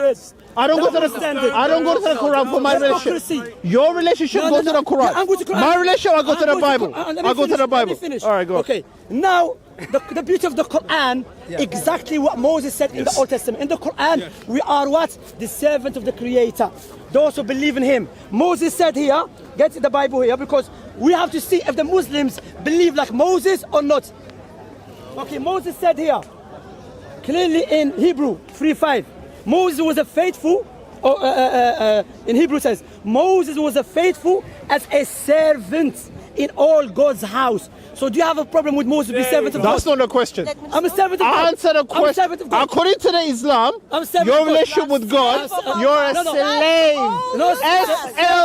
I don't go to the Quran for my relationship. Your relationship No, go no, to no. the Quran. Yeah, I'm going to Quran. My relationship I go to the I'm Bible. going to Quran. Let me I go to finish. the Bible. Let me finish. All right, go. Okay. Now the beauty of the Quran, exactly what Moses said in the Old Testament. In the Quran, we are what? The servant of the Creator. Those who believe in Him. Moses said here, get the Bible here, because we have to see if the Muslims believe like Moses or not. Okay, Moses said here, clearly in Hebrew 3:5, Moses was a faithful, in Hebrew says, Moses was a faithful as a servant in all God's house. So do you have a problem with Moses being servant of God? That's not a question. I'm a servant of God. Answer the I'm a question. servant of God. According to the Islam, I'm a servant your of God. relationship with God, you're a No, no. slave. No,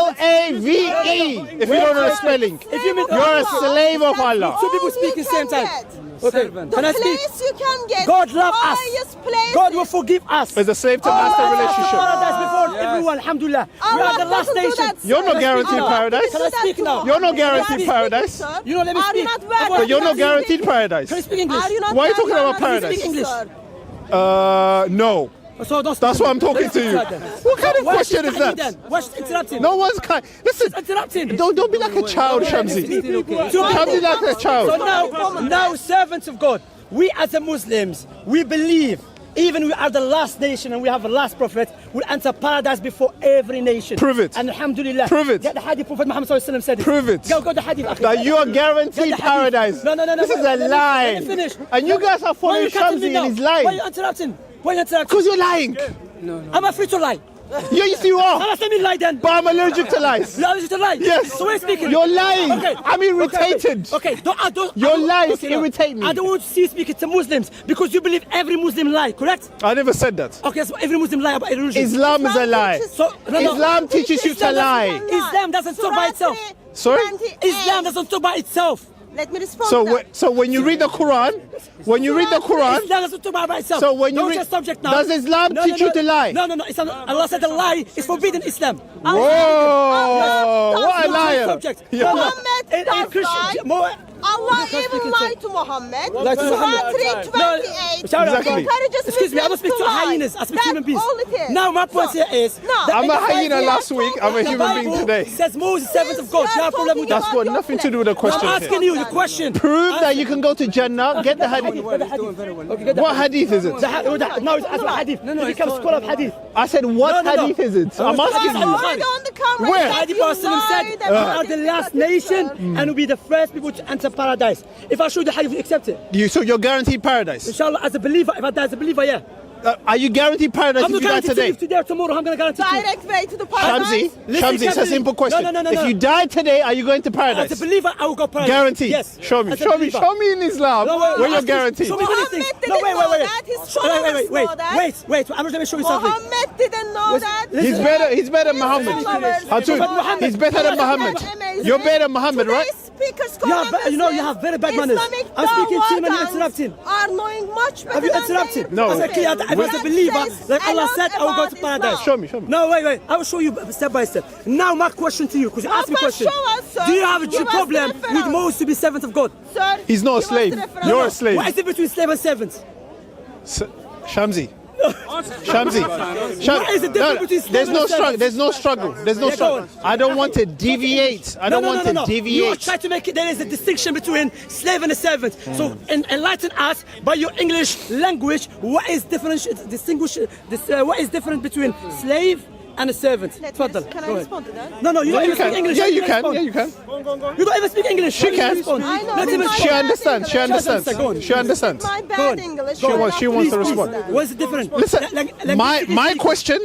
S-L-A-V-E. If you don't know the spelling, If you mean you're a slave of Allah. Two people speak in the same time. Okay, The can I speak? place you can get. God love us. highest place. God will forgive us. It's a slave to master relationship. Paradise before everyone, alhamdulillah. We Allah are the last doesn't do nation. that, You're not sir. guaranteed Allah paradise. doesn't do Can I speak that now? to You're not us. guaranteed You are paradise. speaking, sir. You know, let me Are speak. you not But But you're not speaking? guaranteed paradise. Can you speak English? Are you not Why are you talking about guaranteed paradise? English? sir? No. So don't That's why I'm talking to you. What kind of question is that? Why should interrupting? No one's kind. Listen, Interrupting. don't be like a child, Shamsi. Don't be like a So child. now, servants of God, we as the Muslims, we believe, even we are the last nation and we have the last prophet, will enter paradise before every nation. Prove it. And alhamdulillah. Prove it. Get the hadith Prophet Muhammad sallallahu alaihi wasallam said it. Prove it. Go the hadith. akhi. That you are Get guaranteed the hadith. paradise. No. This is a Let lie. me finish. And you guys are Why following you cutting me Shamsi now? and his Why lie. you interrupting? Why you interrupting? Because you're lying. I'm afraid to lie. Yes, you are. خلاص let me lie then. But I'm allergic to lies. You're allergic to lie? Yes. So we're speaking. You're lying. Okay. I'm irritated. Okay. Your lies irritate me. I don't want to see you speaking to Muslims because you believe every Muslim lie, correct? I never said that. Okay, so every Muslim lie about religion. Islam is a lie. So, Islam teaches you to lie. Islam doesn't talk by itself. Sorry? Islam doesn't talk by itself. Let me respond. So when you read the Quran, Islam doesn't talk by itself. so when you Don't read, change subject now. does Islam teach you to lie? No. Allah said the lie is forbidden in Islam. Whoa! What a liar! Subject. Muhammad does lie. Allah even lied to Muhammad. Lied to Surah Muhammad. 3:28. Exactly. Excuse me, I don't speak to hyenas. I speak to human beings. All it is. Now my point here is I'm a hyena last week. I'm a human being today. says Moses, servant of God. You have a problem with That's that? got nothing to do with the question. I'm asking you the question. Prove that you can go to Jannah. Get the hadith. What hadith is it? No, it's a hadith. No, he becomes scholar of hadith. I said, what hadith is it? I'm asking you. On the camera. Where? Hadith Muslim said, we are the last nation and will be the first people to enter paradise. If I show you the hadith, you accept it. So you're guaranteed paradise. Inshallah, as a believer, if I die as a believer, yeah. Are you guaranteed paradise I'm if not you die guaranteed to today? live today or tomorrow. I'm going to guarantee you. Direct way to the paradise. Shamsi, it's a simple question. No. If you die today, are you going to paradise? As a believer, I will go paradise. Guaranteed. Yes. Show me. As a Show believer. me in Islam where you're guaranteed. Show me anything. Muhammad didn't know that. His followers know that. Wait. I'm going to show you something. Muhammad didn't know that. He's better than Muhammad. Muhammad. He's better than Muhammad. You're better than Muhammad, right? You have very bad manners. I'm speaking to him and you're interrupting. Are knowing much better Have you than interrupted? they. No. I said, if I was a believer, like Allah said, I will go to paradise. Show me. No, wait. I will show you step by step. Now, my question to you, because you asked me a question. Show us, sir. Do you have a Give us problem the with reference. Moses to be servant of God? Sir, He's not a give us the slave. reference. You're a slave. What is it between slave and servant? Shamsi. What is the difference between slave There's and no servant? struggle. There's no struggle. There's no Yeah, go struggle. on. I don't want to deviate. I don't want to You are deviate. trying to make it. There is a distinction between slave and a servant. So enlighten us by your English language. What is different? What is different between slave and a servant? Tfaddal. Can I Go ahead. respond to that? No, you don't even speak English. Yeah, you can. Respond. Yeah, you can. You don't even speak English. She can. Respond. I know. Not even My She respond. bad understands. She English. understands. Go on. She understands. My Go bad on. English. She wants to Please, respond. What's the difference? Listen, Like,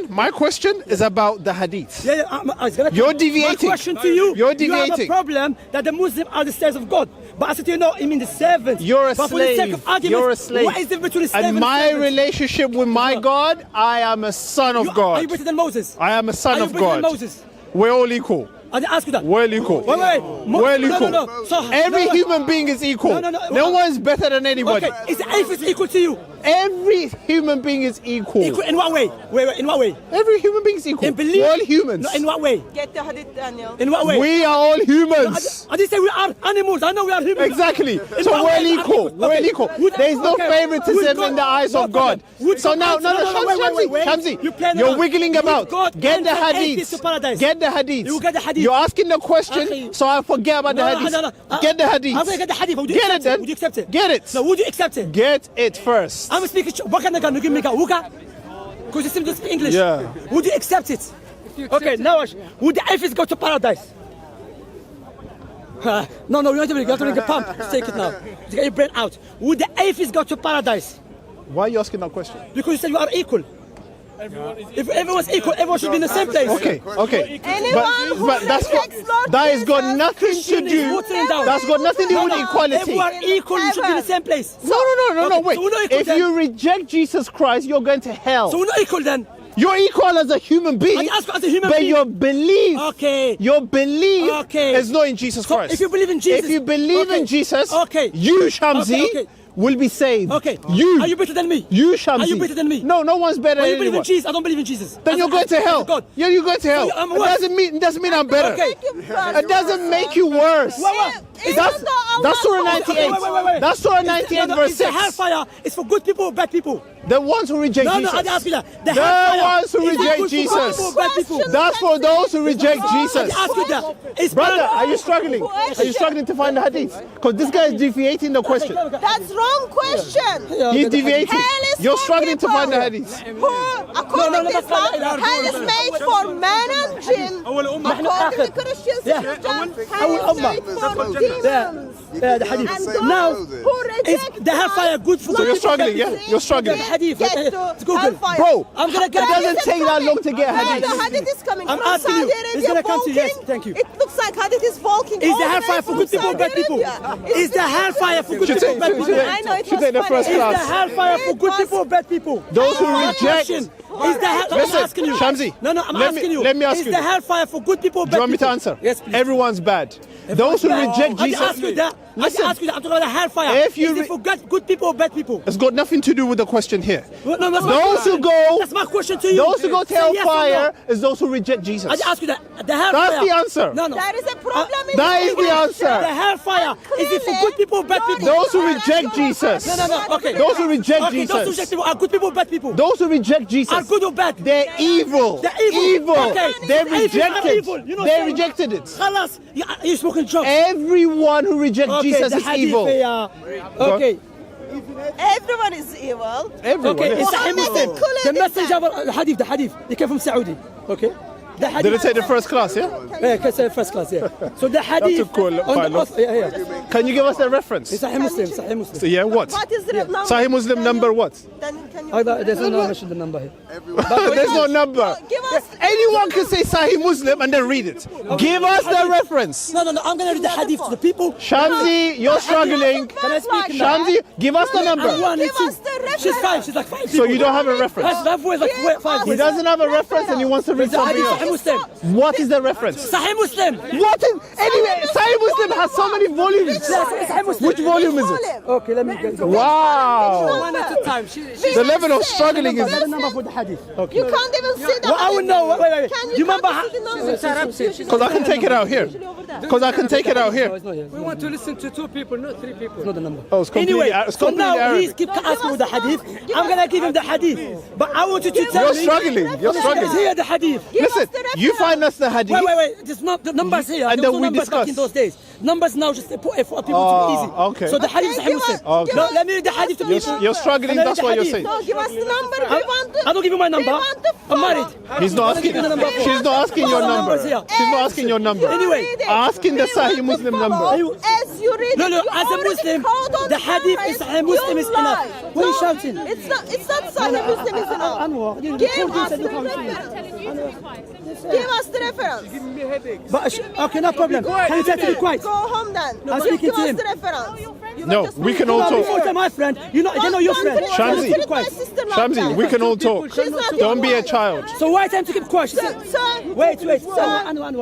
my question is about the hadith. Yeah, I was gonna You're come. deviating. My question to you. You're You have a deviating. problem that the Muslims are the slaves of God. But I said to you, no, I mean the servants. You're a but for the sake slave. of argument, You're a slave. What is the difference between a slave And and my a servant? relationship with my God, I am a son of Are you God. better than Moses? I am a son Are of you better than God. Moses? We're all equal. I didn't ask you that. We're all equal. Wait. We're all equal. No. So, Every human being is equal. No one's better than anybody. Okay, is the atheist equal to you? Every human being is equal. Equal in what way? Wait, in what way? Every human being is equal. In belief? We're all humans. No, in what way? Get the hadith, Daniel. In what way? We are all humans. I didn't say we are animals. I know we are humans. Exactly. In So what we're way? equal. We're Okay. equal. Would- There's no okay. favoritism Would in the God- eyes of no God. problem. Would So God now, answer- wait. Shamsi, You playing you're around. wiggling Would about. God Get the answer atheists to hadith. paradise? Get the hadith. You get the hadith. You're asking the question, Akhi. so I forget about the hadith. Get the hadith. I'm going to get the hadith. Would you Get accept it then. Would you accept it? Get it. No, would you accept it? Get it first. I'm speaking. What can I give me? Because you seem to speak English. Yeah. Would you accept it? Okay, now would the atheists go to paradise? No, you have to make a pump. Just take it now. To get your brain out. Would the atheists go to paradise? Why are you asking that question? Because you said you are equal. If everyone's equal, everyone should be in the same place. Okay. Anyone who But that's got, rejects Lord that has got Jesus, nothing to Christian is do. watering down. That's got nothing to do with equality. Everyone equal, you should be in the same place. No, Okay, wait. so we're not equal If then. you reject Jesus Christ, you're going to hell. So we're not equal then. You're equal as a human being, I ask as a human but being. your belief, Okay. your belief Okay. is not in Jesus So Christ. if you believe in Jesus, if you believe okay. in Jesus, Okay. you Shamsi Okay. will be saved. Okay. You. Are you better than me? You Shamsi. Are you better than me? No, no one's better Well, than you believe in anyone. Jesus. I don't believe in Jesus. Then you're going to hell. God. Yeah, you're going to hell. I'm It worse. doesn't mean I'm better. Okay. It doesn't make you worse. That's Surah 98. Wait. That's Surah 98 verse it's the 6. hellfire. It's for good people or bad people. The ones who reject No, Jesus. I ask you that. The The hellfire ones who is reject for good Jesus. people or bad people. That's for those who reject Jesus. I ask you that. It's Brother, bad. are you struggling? Are you struggling to find the hadith? Because this guy is deviating the question. That's wrong question. He's deviating. Hell is You're for struggling to people find the hadith. Who, according to Islam, hell is made for man and jinn. According to Christians, hell is made for demons. the hadith. And those Now, who reject is the hellfire good for So you're good? struggling, yeah? You're struggling. The hadith. Get to Google. hellfire. Bro, I'm gonna get it doesn't take that long to get No, hadith. the hadith is coming I'm from asking you. Saudi It's Arabia gonna come to you. Yes, walking. thank you. It looks like hadith is walking. Is all the way hellfire for from good people or Saudi bad people? Arabia. Is the hellfire for good Should people or take- bad should people? take- I know it should was take the funny. first Is class. the hellfire for good people or bad people? Those who My reject. question is the hell. I'm Listen, asking you. Shamsi, No, I'm let me- asking you. let me ask is you the this. hellfire for good people or Do bad you want me to people? answer? Yes, please. Everyone's bad. Those who reject I Jesus. ask you that. Listen. I ask you that. I'm talking about the hellfire. If you is it for good people or bad people? It's got nothing to do with the question here. Well, no, that's my Those who question. go, That's my question to you. those who go to Say yes or hellfire no. is those who reject Jesus. I just ask you that. The hellfire. That's the answer. No. There is a problem in That is the religion. answer. The hellfire. Is it for good people or bad people? Those who reject Jesus. No. Okay. Those who reject Okay, those who Jesus. reject people are good people or bad people? Those who reject Jesus. Are good or bad? They're evil. They're evil. Okay. They Evil, rejected. evil. You know They what? rejected it. Khalas. You're smoking drugs. Everyone who rejects Okay, Jesus the is hadith, evil. Okay. Everyone is evil. Everyone. Okay, is. it's Sahih Muslim. Muhammad The messenger of the hadith, they came from Saudi. Okay? The hadith. Did it say the first class, yeah? Yeah, can say first class, yeah. So the hadith. That's a cool on the, pilot. yeah. Can you give us the reference? It's Sahih Muslim, Sahih Muslim. So yeah, what? What is the number? Sahih Muslim number what? Then can you Oh, there's no mention the number here. There's no number. give us Anyone can say Sahih Muslim and then read it. Give us the reference. No, I'm going to read the hadith to the people. Shamsi, you're struggling. Can I speak now? Shamsi, give us the I'm number. one, Give it's two. us the reference. She's five, she's like five. So you don't have a reference. That voice like Give five. us He doesn't have a reference and he wants to read The hadith something Sahih else. Muslim. What is the reference? Sahih Muslim. What is anyway? Sahih Muslim has so many volumes. Sahih Muslim. Which volume is it? Okay, let me go. Wow. One at a time. She The level of struggling is. That's the number for the hadith. Okay. You can't even see the Well, I would know. Wait. Can You you remember can't see the number? Because I can take it out here. Because I can take it out No, here. it's not here. We want to listen to two people, not three people. It's not the number. Oh, it's completely, Anyway, it's so completely now he's Arabic. keep asking for the hadith. I'm gonna give him the hadith, but I want you to tell You're me. struggling. You're Is struggling. here the hadith? Listen, you find us the hadith. Wait. There's not the numbers here. And There was then no we numbers back discuss. in those days. Numbers now just for people to be easy. okay. So the hadith is Okay, Sahih Muslim. give us- Okay. No, let me read the hadith to people. You're struggling, And then that's the why you're hadith. saying. No, give us the number. We want the, I don't give you my number. We want the I'm married. He's not asking. Give me the number. She's not asking your number. Numbers here. She's not asking your number. Anyway, asking the Sahih Muslim number. As you read No, it, you as a already Muslim, called on the hadith Quran. is Sahih Muslim You is enough. lie. Who is No, shouting? It's not Sahih Muslim is enough. Anwar, you Give told you us said the you can't see. reference. Give us the reference. But okay, no problem. Can you tell to be quiet? Go home then. I'm speaking Give to us him. the reference. You No, just we can leave all it talk. here. Before my friend, they know your friend. Shamsi. Don't treat my sister like Shamsi, that. we can all talk. She's not your Don't be a wife. child. So why time to keep quiet? She said, Sir, wait. sir,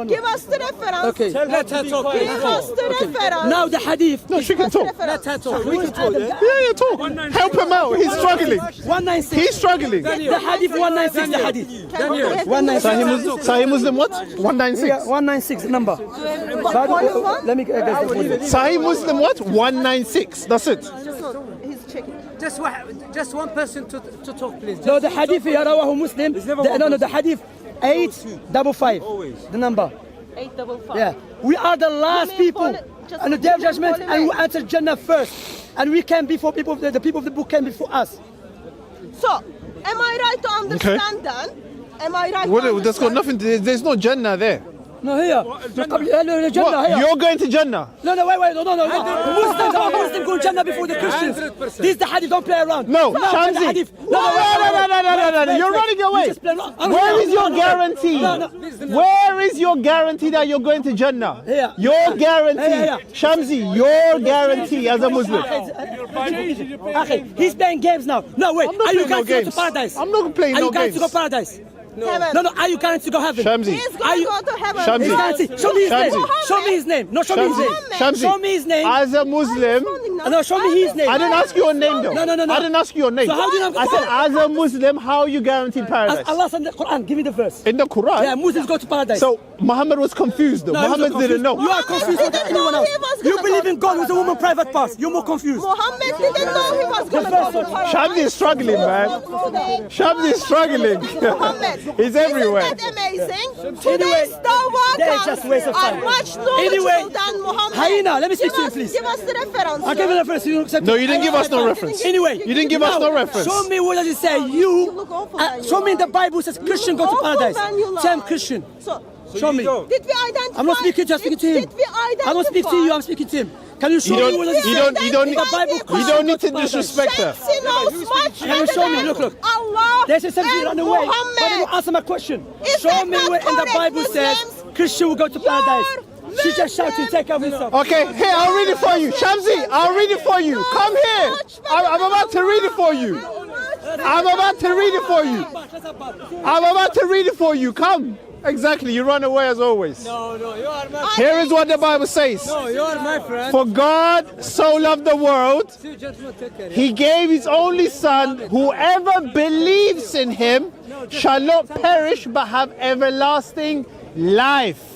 give us the reference. Okay. Let her talk. Give us the reference. Now the hadith. No, she can talk. Let her talk. We can talk. Yeah, talk. Help him out. He's struggling. 196. He's struggling. The hadith 196. The hadith. Can 196. Sahih Muslim what? Yeah, 196. 196 number. Let me get this. Sahih Muslim what? 196. That's it. He's checking. Just one person to talk, please. No, the hadith here, Rawahu Muslim. The hadith 855. The number. 855. Yeah. We are the last mean people just on the day of judgment, Holy and we Name. enter Jannah first. And we can be for people, the people of the book can be for us. So, am I right to understand then? Am I right to What, that's got understand? nothing to, there's no Jannah there. No, here. Jannah What? here. You're going to Jannah. No, wait, no. Muslims go Jannah before the Christians. 100%. This is the hadith, don't play around. No, the Shamsi. hadith. No. You're running away. Where is your guarantee? No. Where is your guarantee that you're going to Jannah? Here. Your guarantee. Here. Shamsi, your guarantee as a Muslim. Okay, he's playing games now. No, wait. I'm not Are you playing no guys to go to games. paradise? I'm not playing Are no you guys games. to go paradise? Heaven. No. Are you guys to go heaven? Shamsi. He's going to go to heaven. Shamsi. He's guaranteed. Show me his name. Shamsi. Show me his name. No, show me his name. Shamsi. Show me his name. As a Muslim, No, show me his name. I didn't ask your name though. No. I didn't ask your name. So how do you know- I said, as a Muslim, how are you guaranteed paradise? Allah said in the Quran, give me the verse. In the Quran. Yeah, Muslims go to paradise. So Muhammad was confused though. No, he was Muhammad confused. didn't know. You are confused with didn't anyone know else. he was You gonna believe go in God with a woman private parts. You're more confused. Muhammad didn't know he was going to go to paradise. Shamsi is struggling, man. Shamsi is struggling. Muhammad, He's everywhere. Isn't that amazing? Anyway, Today's they're Dawah just waste of are time. much knowledgeable Anyway, than Muhammad. Hyena, let me speak to you, Give us- please. Give us the reference. I gave you the reference. You accept No, it. you didn't give us no reference. Anyway, You didn't give us no reference. Show me what does it say. look awful when you Show me in the lie. Bible says Christian go to awful paradise. when you Say I'm lie. Christian. So, Show me. did we identify? I'm not speaking to you, I'm speaking to him. Did we identify? I don't speak to you, I'm speaking to him. Can you show me what it says? You don't In the Bible, you don't need to disrespect her. Shamsi knows much Can you show me? Look. Allah They say something and run away. But Muhammad. you answer my question. Is Show that me not where in the correct, Bible says Muslims? Christian will go to paradise. She just shouting, take care of yourself. Okay, here, I'll read it for you. Shamsi, I'll read it for you. Come here. I'm about to read it for you. I'm about to read it for you. I'm about to read it for you. Come. Exactly, you run away as always. No, you are my Here is what the Bible says. No, you are my friend. For God so loved the world, You gentlemen, take care. he gave his only son. Whoever believes in him shall not perish but have everlasting life.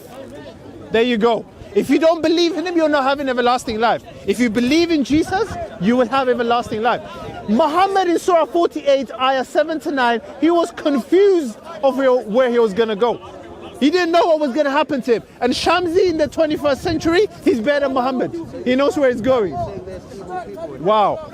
There you go. If you don't believe in him, you're not having everlasting life. If you believe in Jesus, you will have everlasting life. Muhammad in Surah 48, ayah 7 to 9, he was confused of where he was going to go. He didn't know what was going to happen to him. And Shamsi in the 21st century, he's better than Muhammad. He knows where he's going. Wow.